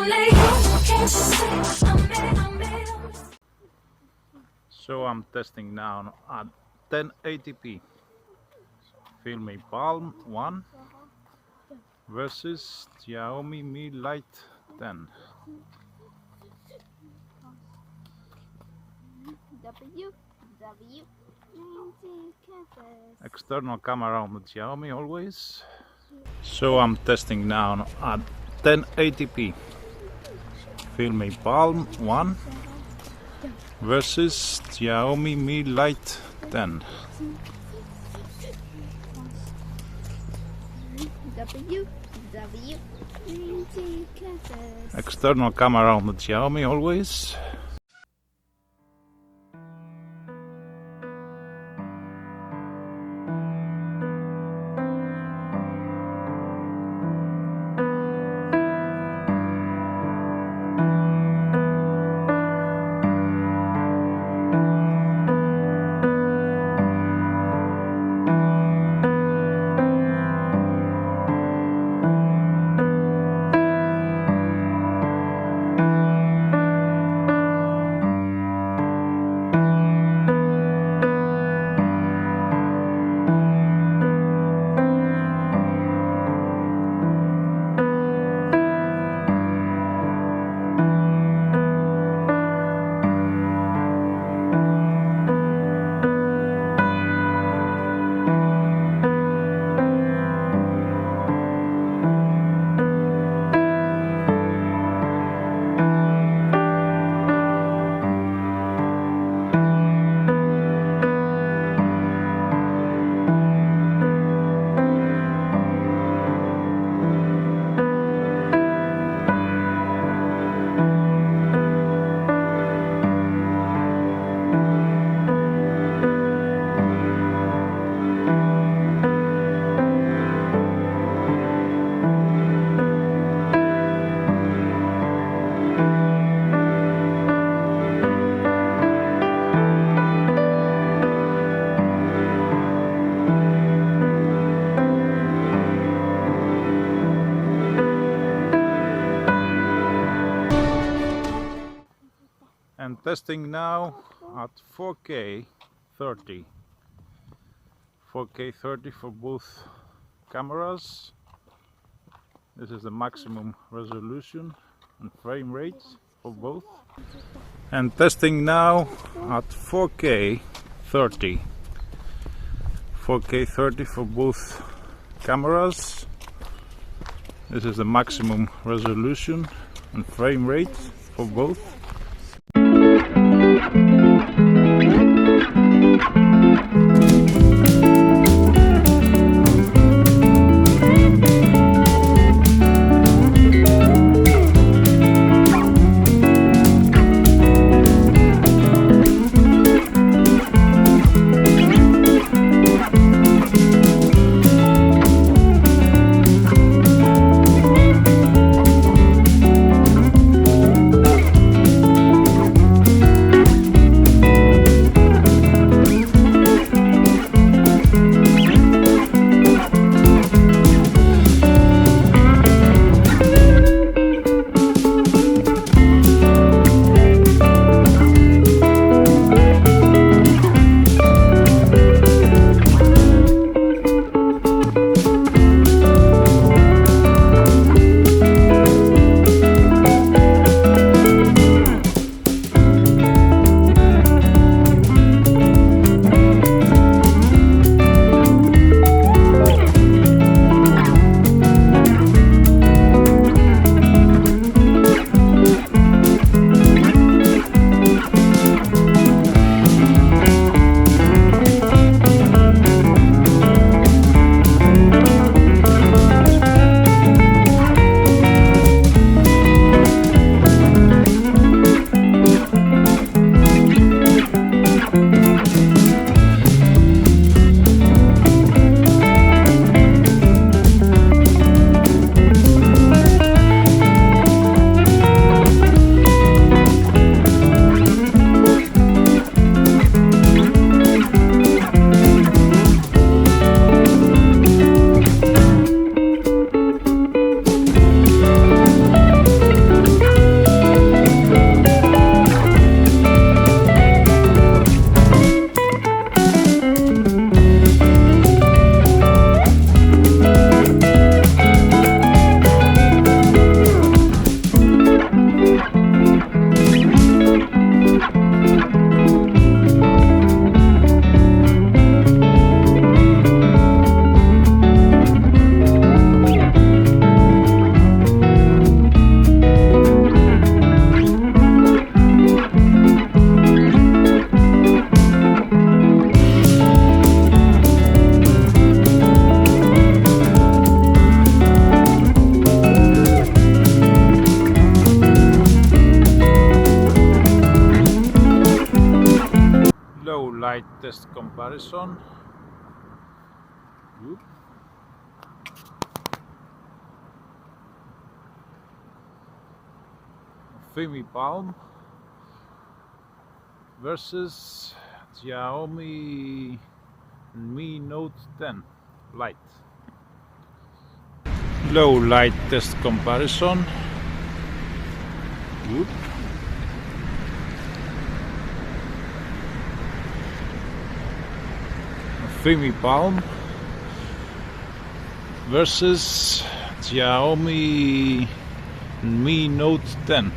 only you can see. I'm made of. So I'm testing now at 1080p. Fimi Palm 1 versus Xiaomi Mi 10. External camera on the Xiaomi always. So I'm testing now at 1080p. Fimi Palm 1 versus Xiaomi Mi 10. External camera on the Xiaomi always. And testing now at 4K 30. 4K 30 for both cameras. This is the maximum resolution and frame rate for both. And testing now at 4K 30. 4K 30 for both cameras. This is the maximum resolution and frame rate for both. test comparison. Whoop. Fimi Palm versus Xiaomi Mi Note 10 Lite. Low light test comparison. Whoop. Fimi Palm versus Xiaomi Mi Note 10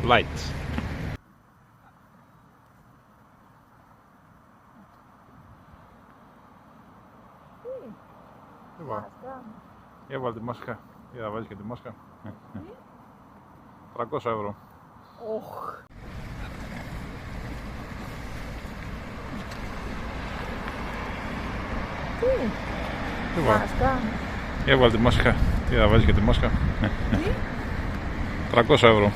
Lite. Έβαλε τη μάσκα. Για να βάζεις και τη μάσκα. 300 ευρώ. Τι μάσκα. Έβαλε τη μάσκα. Για να βάζεις και τη μάσκα. 300 ευρώ.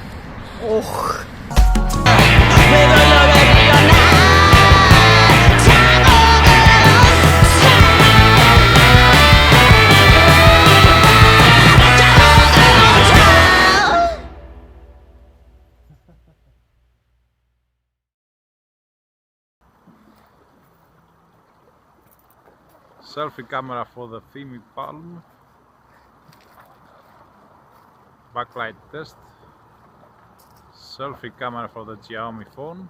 Selfie camera for the Fimi Palm. Backlight test. Selfie camera for the Xiaomi phone.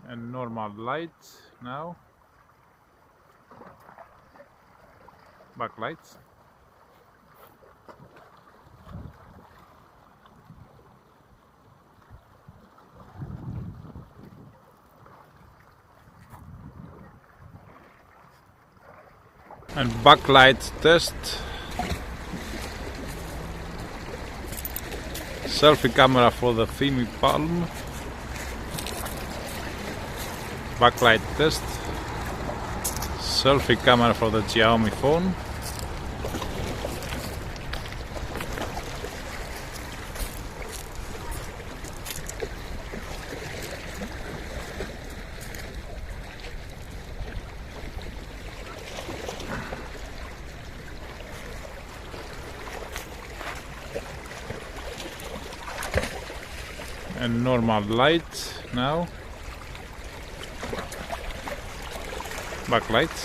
And normal light now. Backlight. And backlight test. Selfie camera for the Fimi Palm. Backlight test. Selfie camera for the Xiaomi phone. And normal light now. Backlight.